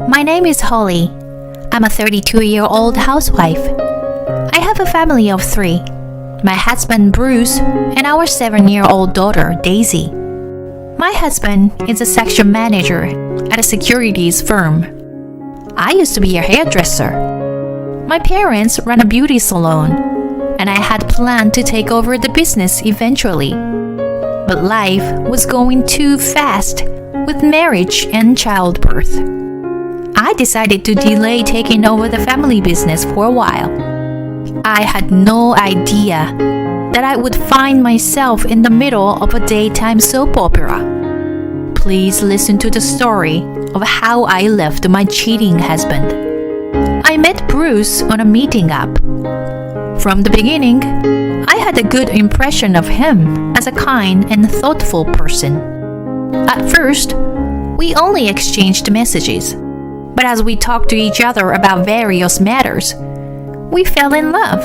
My name is Holly. I'm a 32-year-old housewife. I have a family of 3. My husband Bruce and our 7-year-old daughter Daisy. My husband is a section manager at a securities firm. I used to be a hairdresser. My parents run a beauty salon, and I had planned to take over the business eventually. But life was going too fast with marriage and childbirth. I decided to delay taking over the family business for a while. I had no idea that I would find myself in the middle of a daytime soap opera. Please listen to the story of how I left my cheating husband. I met Bruce on a meeting app. From the beginning, I had a good impression of him as a kind and thoughtful person. At first, we only exchanged messages, but as we talked to each other about various matters, we fell in love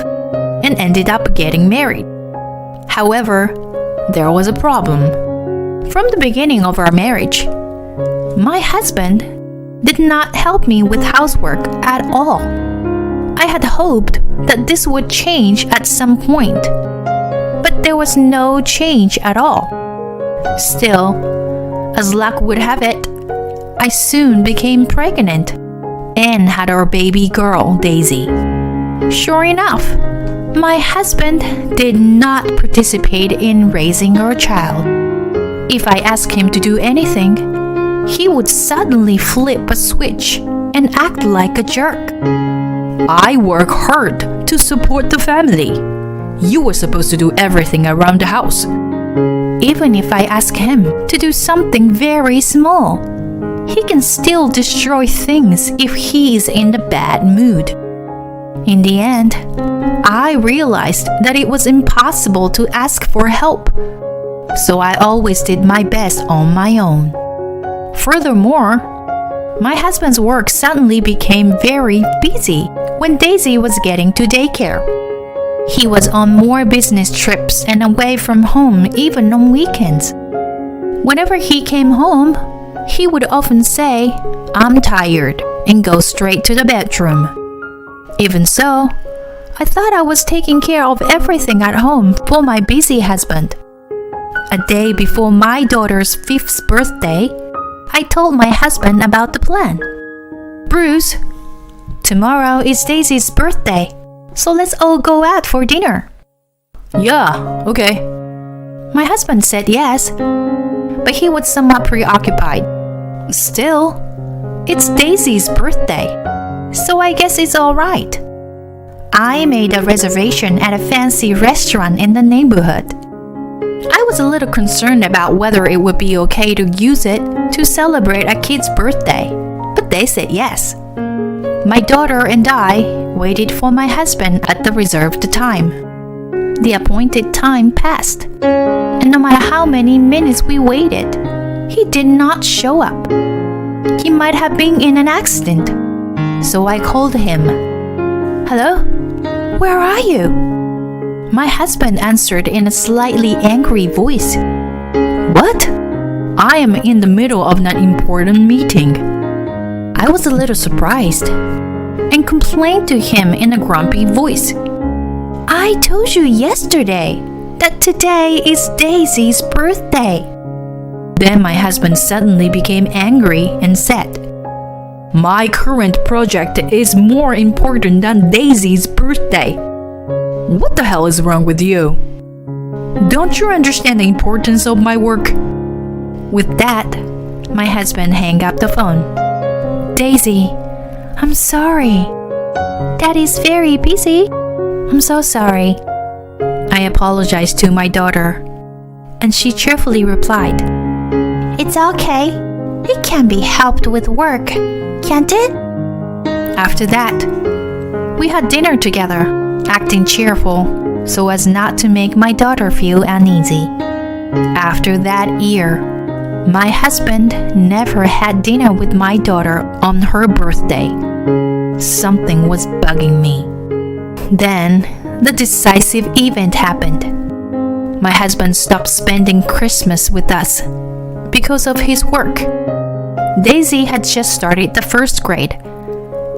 and ended up getting married. However, there was a problem. From the beginning of our marriage, my husband did not help me with housework at all. I had hoped that this would change at some point, but there was no change at all. Still, as luck would have it, I soon became pregnant and had our baby girl, Daisy. Sure enough, my husband did not participate in raising our child. If I asked him to do anything, he would suddenly flip a switch and act like a jerk. I work hard to support the family. You were supposed to do everything around the house. Even if I ask him to do something very small, he can still destroy things if he is in a bad mood. In the end, I realized that it was impossible to ask for help, so I always did my best on my own. Furthermore, my husband's work suddenly became very busy when Daisy was getting to daycare. He was on more business trips and away from home even on weekends. Whenever he came home, he would often say, "I'm tired," and go straight to the bedroom. Even so, I thought I was taking care of everything at home for my busy husband. A day before my daughter's 5th birthday, I told my husband about the plan. "Bruce, tomorrow is Daisy's birthday, so let's all go out for dinner." "Yeah, okay." My husband said yes, but he was somewhat preoccupied. Still, it's Daisy's birthday, so I guess it's all right. I made a reservation at a fancy restaurant in the neighborhood. I was a little concerned about whether it would be okay to use it to celebrate a kid's birthday, but they said yes. My daughter and I waited for my husband at the reserved time. The appointed time passed, and no matter how many minutes we waited, he did not show up. He might have been in an accident, so I called him. "Hello? Where are you?" My husband answered in a slightly angry voice. "What?" "I am in the middle of an important meeting." I was a little surprised and complained to him in a grumpy voice. "I told you yesterday that today is Daisy's birthday." Then my husband suddenly became angry and said, "My current project is more important than Daisy's birthday. What the hell is wrong with you? Don't you understand the importance of my work?" With that, my husband hung up the phone. "Daisy, I'm sorry. Daddy's very busy. I'm so sorry." I apologized to my daughter, and she cheerfully replied, "It's okay. It can be helped with work, can't it?" After that, we had dinner together, acting cheerful so as not to make my daughter feel uneasy. After that year, my husband never had dinner with my daughter on her birthday. Something was bugging me. Then, the decisive event happened. My husband stopped spending Christmas with us because of his work. Daisy had just started the first grade,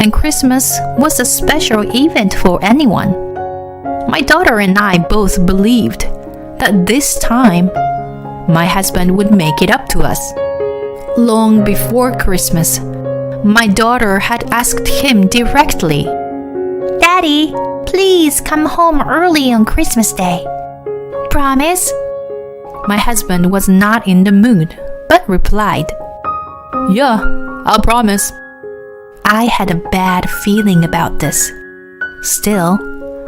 and Christmas was a special event for anyone. My daughter and I both believed that this time my husband would make it up to us. Long before Christmas, my daughter had asked him directly, "Daddy, please come home early on Christmas Day. Promise?" My husband was not in the mood, but replied, "Yeah, I'll promise." I had a bad feeling about this. Still,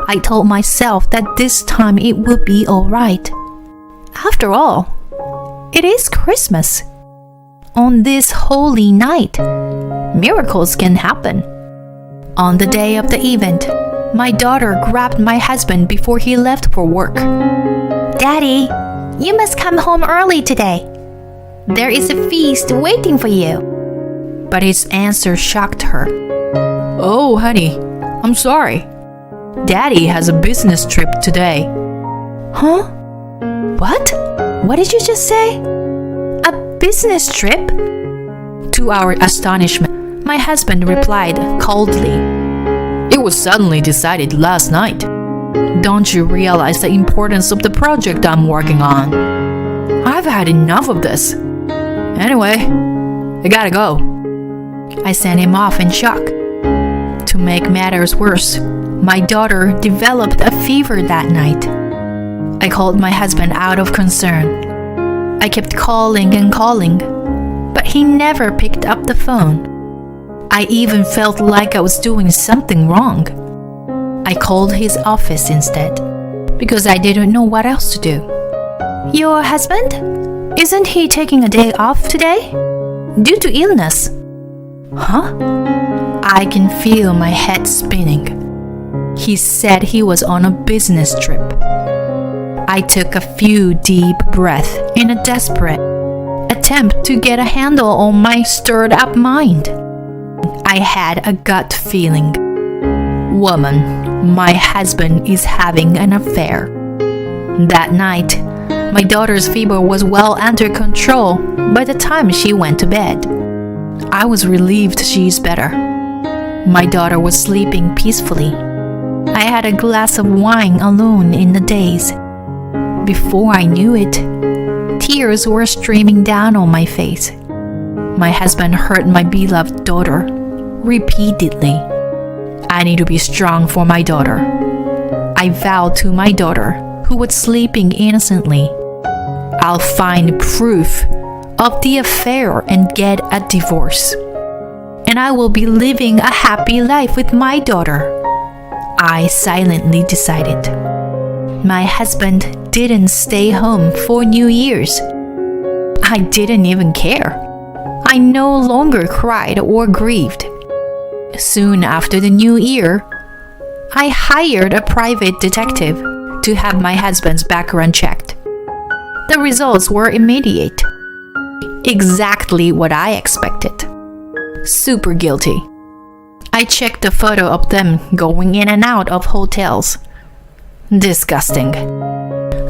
I told myself that this time it would be alright. After all, it is Christmas. On this holy night, miracles can happen. On the day of the event, my daughter grabbed my husband before he left for work. "Daddy, you must come home early today. There is a feast waiting for you." But his answer shocked her. "Oh, honey, I'm sorry. Daddy has a business trip today." Huh? What? What did you just say? A business trip? To our astonishment, my husband replied coldly, "It was suddenly decided last night. Don't you realize the importance of the project I'm working on? I've had enough of this. Anyway, I gotta go." I sent him off in shock. To make matters worse, my daughter developed a fever that night. I called my husband out of concern. I kept calling and calling, but he never picked up the phone. I even felt like I was doing something wrong. I called his office instead, because I didn't know what else to do. "Your husband? Isn't he taking a day off today? Due to illness?" Huh? I can feel my head spinning. He said he was on a business trip. I took a few deep breaths in a desperate attempt to get a handle on my stirred up mind. I had a gut feeling. Woman, my husband is having an affair. That night, my daughter's fever was well under control by the time she went to bed. I was relieved she's better. My daughter was sleeping peacefully. I had a glass of wine alone in the daze. Before I knew it, tears were streaming down on my face. My husband heard my beloved daughter repeatedly. I need to be strong for my daughter. I vowed to my daughter, who was sleeping innocently, I'll find proof of the affair and get a divorce. And I will be living a happy life with my daughter. I silently decided. My husband didn't stay home for New Year's. I didn't even care. I no longer cried or grieved. Soon after the New Year, I hired a private detective to have my husband's background checked. The results were immediate. Exactly what I expected. Super guilty. I checked the photo of them going in and out of hotels. Disgusting.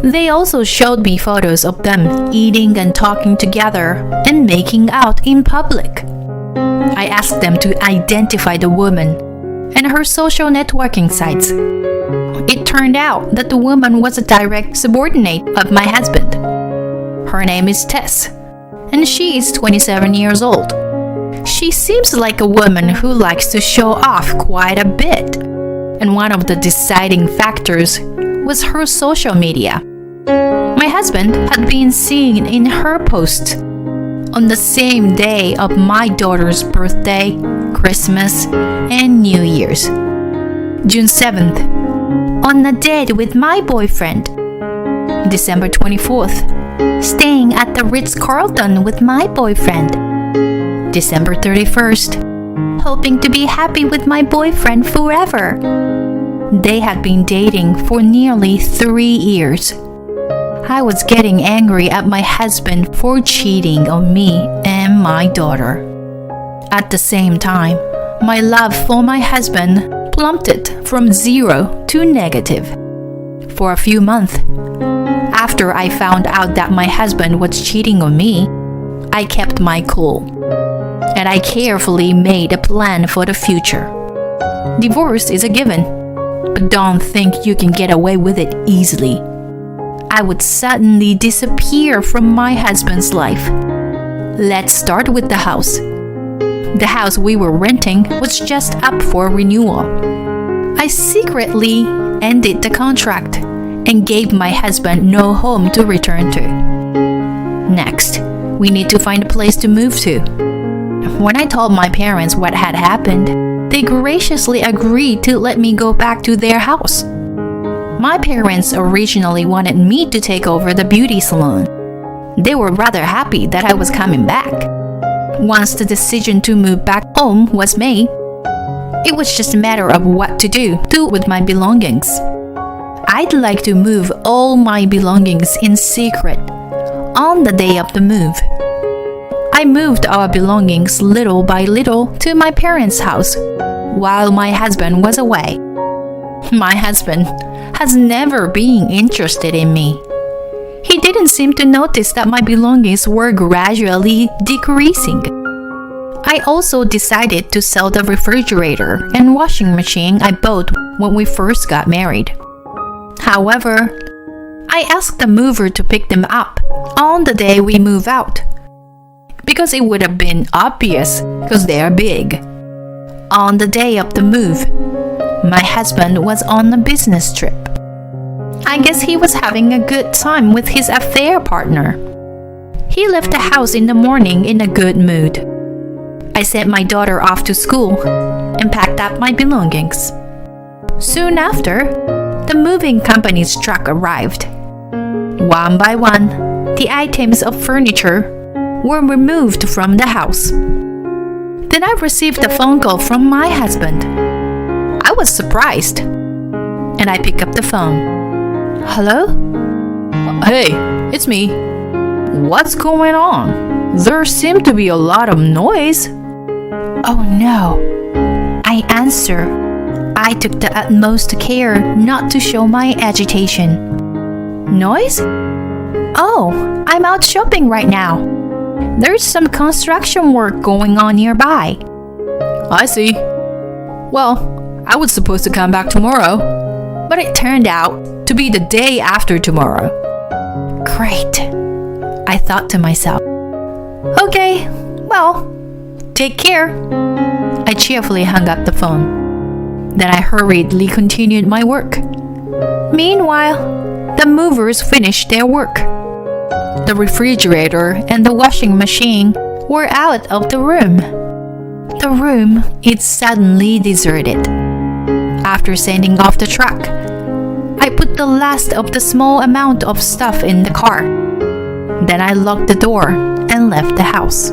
They also showed me photos of them eating and talking together and making out in public. I asked them to identify the woman and her social networking sites. It turned out that the woman was a direct subordinate of my husband. Her name is Tess, and she is 27 years old. She seems like a woman who likes to show off quite a bit, and one of the deciding factors was her social media. My husband had been seen in her posts on the same day of my daughter's birthday, Christmas, and New Year's. June 7th, on a date with my boyfriend. December 24th, staying at the Ritz-Carlton with my boyfriend. December 31st, hoping to be happy with my boyfriend forever. They had been dating for nearly 3 years. I was getting angry at my husband for cheating on me and my daughter. At the same time, my love for my husband plummeted from 0 to negative. For a few months, after I found out that my husband was cheating on me, I kept my cool. and I carefully made a plan for the future. Divorce is a given, but don't think you can get away with it easily. I would suddenly disappear from my husband's life. Let's start with the house. The house we were renting was just up for renewal. I secretly ended the contract and gave my husband no home to return to. Next, we need to find a place to move to. When I told my parents what had happened, they graciously agreed to let me go back to their house. My parents originally wanted me to take over the beauty salon. They were rather happy that I was coming back. Once the decision to move back home was made, it was just a matter of what to do with my belongings. I'd like to move all my belongings in secret on the day of the move. I moved our belongings little by little to my parents' house while my husband was away. My husband has never been interested in me. He didn't seem to notice that my belongings were gradually decreasing. I also decided to sell the refrigerator and washing machine I bought when we first got married. However, I asked the mover to pick them up on the day we move out, because it would have been obvious because they are big. On the day of the move, my husband was on a business trip. I guess he was having a good time with his affair partner. He left the house in the morning in a good mood. I sent my daughter off to school and packed up my belongings. Soon after, the moving company's truck arrived. One by one, the items of furniture were removed from the house. Then I received a phone call from my husband. I was surprised, and I picked up the phone. Hello? Hey, it's me. What's going on? There seemed to be a lot of noise. Oh no. I answer. I took the utmost care not to show my agitation. Noise? Oh, I'm out shopping right now. There's some construction work going on nearby. I see. Well, I was supposed to come back tomorrow, but it turned out to be the day after tomorrow. Great, I thought to myself. Okay, well, take care. I cheerfully hung up the phone. Then I hurriedly continued my work. Meanwhile, the movers finished their work. The refrigerator and the washing machine were out of the room. The room is suddenly deserted. After sending off the truck, I put the last of the small amount of stuff in the car. Then I locked the door and left the house.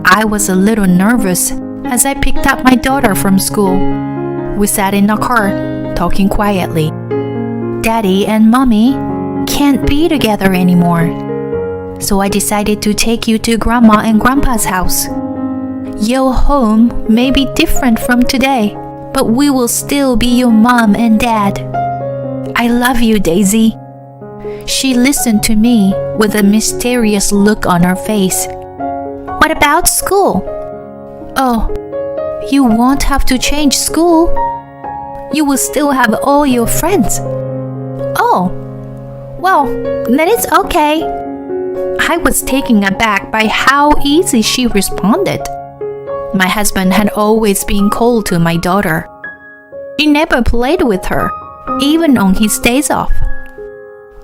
I was a little nervous as I picked up my daughter from school. We sat in the car, talking quietly. Daddy and Mommy can't be together anymore. So I decided to take you to Grandma and Grandpa's house. Your home may be different from today, but we will still be your mom and dad. I love you, Daisy. She listened to me with a mysterious look on her face. What about school? Oh, you won't have to change school. You will still have all your friends. Oh, well, then it's okay. I was taken aback by how easy she responded. My husband had always been cold to my daughter. He never played with her, even on his days off.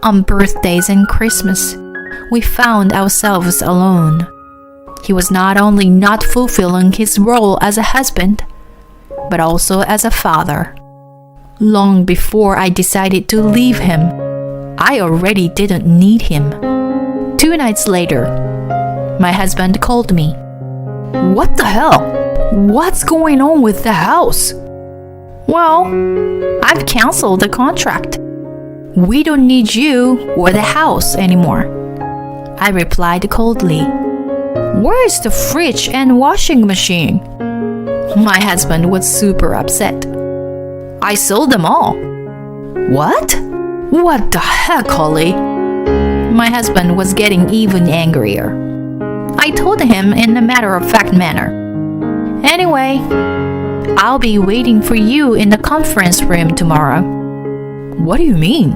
On birthdays and Christmas, we found ourselves alone. He was not only not fulfilling his role as a husband, but also as a father. Long before I decided to leave him, I already didn't need him. 2 nights later, my husband called me. What the hell? What's going on with the house? Well, I've canceled the contract. We don't need you or the house anymore. I replied coldly. Where is the fridge and washing machine? My husband was super upset. I sold them all. What? What the heck, Holly? My husband was getting even angrier. I told him in a matter-of-fact manner. Anyway, I'll be waiting for you in the conference room tomorrow. What do you mean?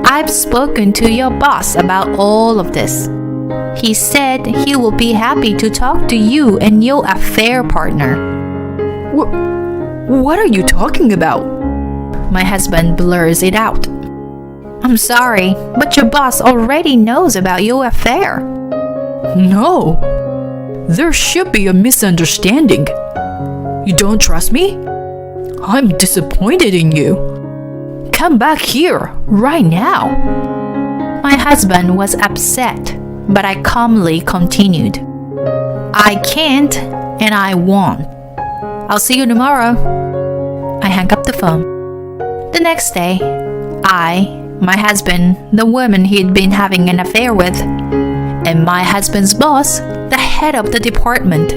I've spoken to your boss about all of this. He said he will be happy to talk to you and your affair partner. What are you talking about? My husband blurs it out. I'm sorry, but your boss already knows about your affair. No. There should be a misunderstanding. You don't trust me? I'm disappointed in you. Come back here, right now. My husband was upset, but I calmly continued. I can't and I won't. I'll see you tomorrow. I hung up the phone. The next day, my husband, the woman he'd been having an affair with, and my husband's boss, the head of the department,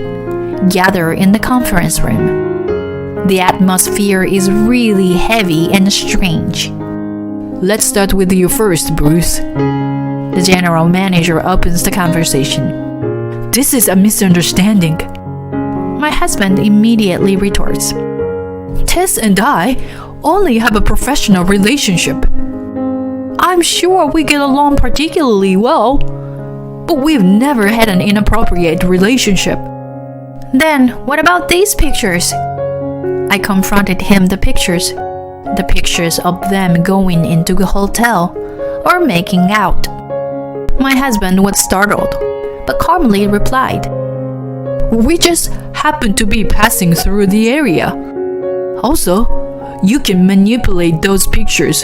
gather in the conference room. The atmosphere is really heavy and strange. Let's start with you first, Bruce. The general manager opens the conversation. This is a misunderstanding. My husband immediately retorts. Tess and I only have a professional relationship. I'm sure we get along particularly well, but we've never had an inappropriate relationship. Then what about these pictures? I confronted him the pictures of them going into the hotel or making out. My husband was startled, but calmly replied, We just happened to be passing through the area. Also, you can manipulate those pictures.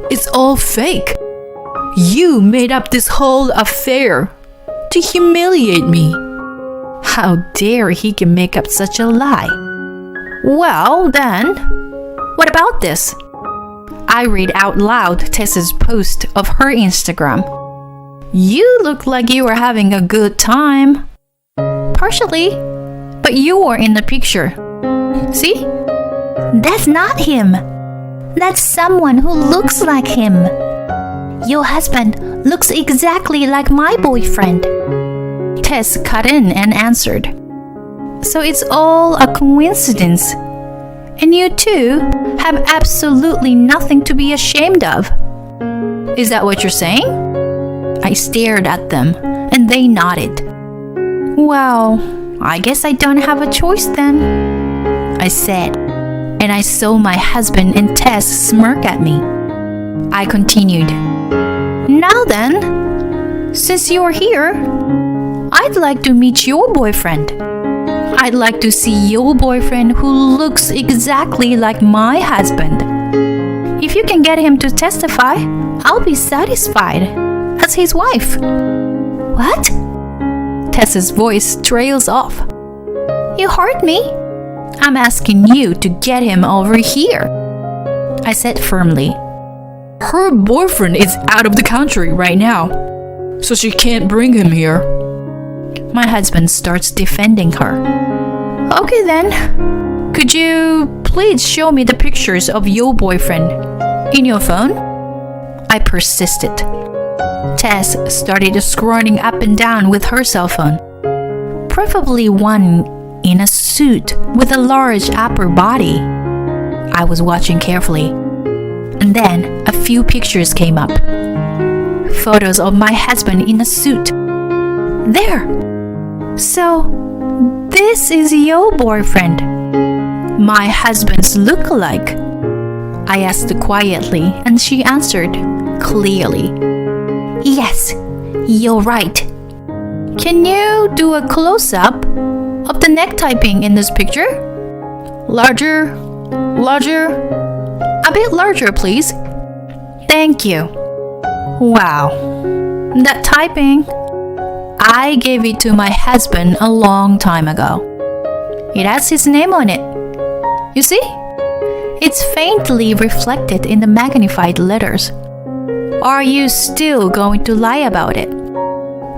It's all fake. You made up this whole affair to humiliate me. How dare he can make up such a lie? Well, then, what about this? I read out loud Tess's post of her Instagram. You look like you were having a good time. Partially, but you were in the picture. See? That's not him. That's someone who looks like him. Your husband looks exactly like my boyfriend. Tess cut in and answered. So it's all a coincidence. And you two have absolutely nothing to be ashamed of. Is that what you're saying? I stared at them and they nodded. Well, I guess I don't have a choice then, I said, and I saw my husband and Tess smirk at me. I continued. Now then, since you're here, I'd like to meet your boyfriend. I'd like to see your boyfriend who looks exactly like my husband. If you can get him to testify, I'll be satisfied as his wife. What? Tess's voice trails off. You heard me? I'm asking you to get him over here, I said firmly. Her boyfriend is out of the country right now, so she can't bring him here. My husband starts defending her. Okay then, could you please show me the pictures of your boyfriend in your phone? I persisted. Tess started scrolling up and down with her cell phone. Preferably one in a suit with a large upper body. I was watching carefully. And then a few pictures came up. Photos of my husband in a suit. There! So, this is your boyfriend. My husband's look-alike. I asked quietly and she answered clearly. Yes, you're right. Can you do a close-up of the neck typing in this picture? Larger, a bit larger, please. Thank you. Wow, that typing. I gave it to my husband a long time ago. It has his name on it. You see? It's faintly reflected in the magnified letters. Are you still going to lie about it?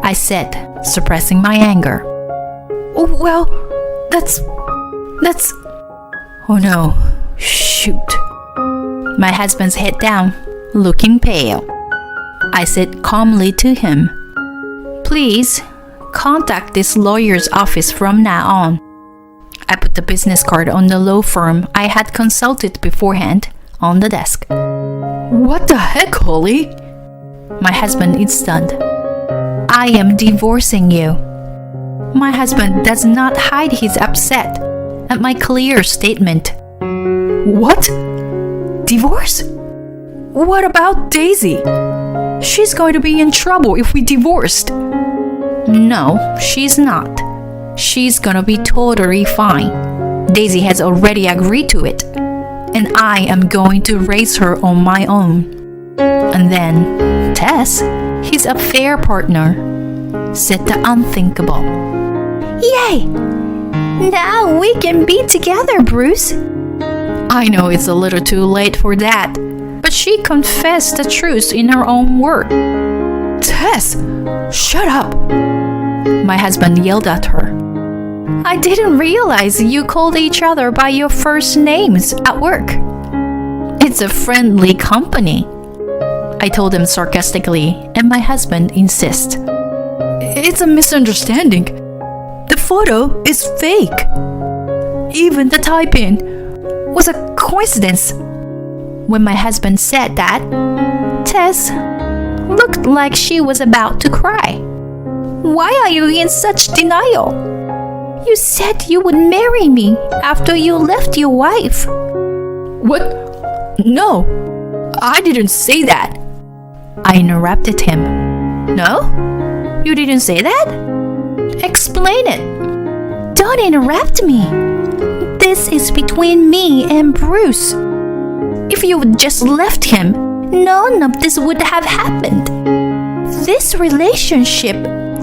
I said, suppressing my anger. Oh, well, that's... Oh no, shoot. My husband's head down, looking pale. I said calmly to him, Please, contact this lawyer's office from now on. I put the business card on the law firm I had consulted beforehand on the desk. What the heck, Holly? My husband is stunned. I am divorcing you. My husband does not hide his upset at my clear statement. What? Divorce? What about Daisy? She's going to be in trouble if we divorced. No, she's not. She's gonna be totally fine. Daisy has already agreed to it. And I am going to raise her on my own. And then Tess, his affair partner, said the unthinkable. Yay! Now we can be together, Bruce. I know it's a little too late for that, but she confessed the truth in her own word. Tess, shut up! My husband yelled at her. I didn't realize you called each other by your first names at work. It's a friendly company, I told him sarcastically, and my husband insists. It's a misunderstanding. The photo is fake. Even the type-in was a coincidence. When my husband said that, Tess looked like she was about to cry. Why are you in such denial? You said you would marry me after you left your wife. What? No, I didn't say that. I interrupted him. No? You didn't say that? Explain it. Don't interrupt me. This is between me and Bruce. If you would just left him, none of this would have happened. This relationship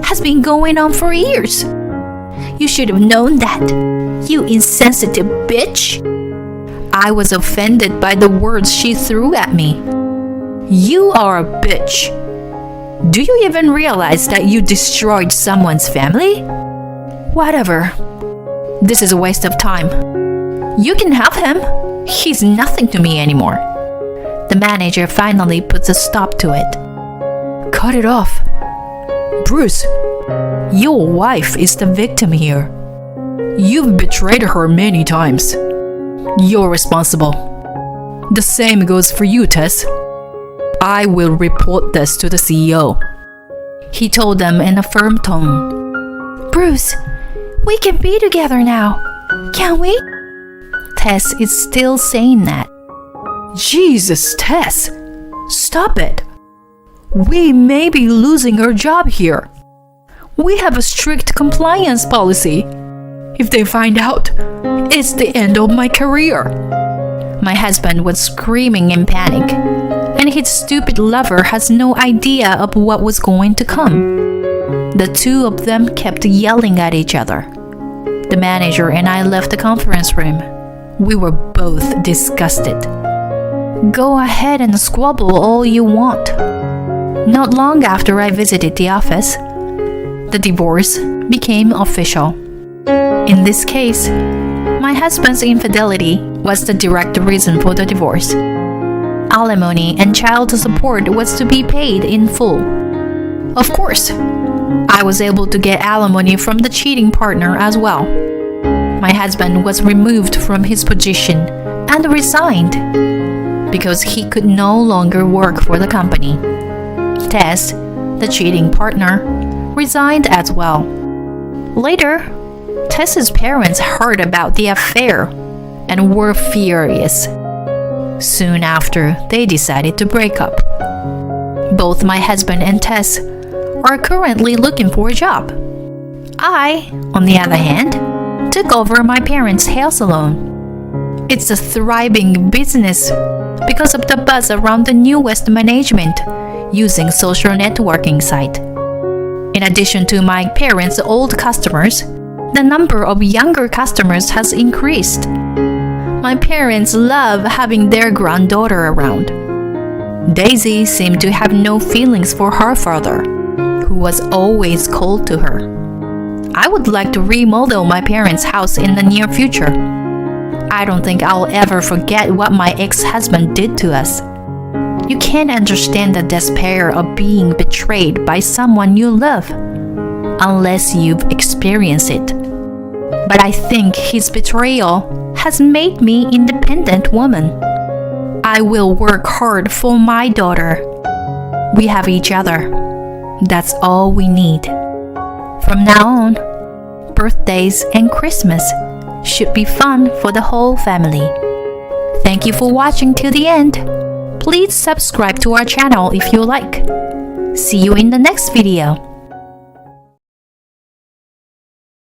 has been going on for years. You should have known that, you insensitive bitch. I was offended by the words she threw at me. You are a bitch. Do you even realize that you destroyed someone's family? Whatever. This is a waste of time. You can have him. He's nothing to me anymore. The manager finally puts a stop to it. Cut it off. Bruce, your wife is the victim here. You've betrayed her many times. You're responsible. The same goes for you, Tess. I will report this to the CEO. He told them in a firm tone. Bruce, we can be together now, can we? Tess is still saying that. Jesus, Tess, stop it. We may be losing our job here. We have a strict compliance policy. If they find out, it's the end of my career. My husband was screaming in panic, and his stupid lover has no idea of what was going to come. The two of them kept yelling at each other. The manager and I left the conference room. We were both disgusted. Go ahead and squabble all you want. Not long after I visited the office, the divorce became official. In this case, my husband's infidelity was the direct reason for the divorce. Alimony and child support was to be paid in full. Of course, I was able to get alimony from the cheating partner as well. My husband was removed from his position and resigned because he could no longer work for the company. Tess, the cheating partner, resigned as well. Later, Tess's parents heard about the affair and were furious. Soon after, they decided to break up. Both my husband and Tess are currently looking for a job. I, on the other hand, took over my parents' hair salon. It's a thriving business because of the buzz around the newest management using social networking site. In addition to my parents' old customers, the number of younger customers has increased. My parents love having their granddaughter around. Daisy seemed to have no feelings for her father, who was always cold to her. I would like to remodel my parents' house in the near future. I don't think I'll ever forget what my ex-husband did to us. You can't understand the despair of being betrayed by someone you love. unless you've experienced it. But I think his betrayal has made me an independent woman. I will work hard for my daughter. We have each other. That's all we need. From now on, birthdays and Christmas should be fun for the whole family. Thank you for watching till the end. Please subscribe to our channel if you like. See you in the next video.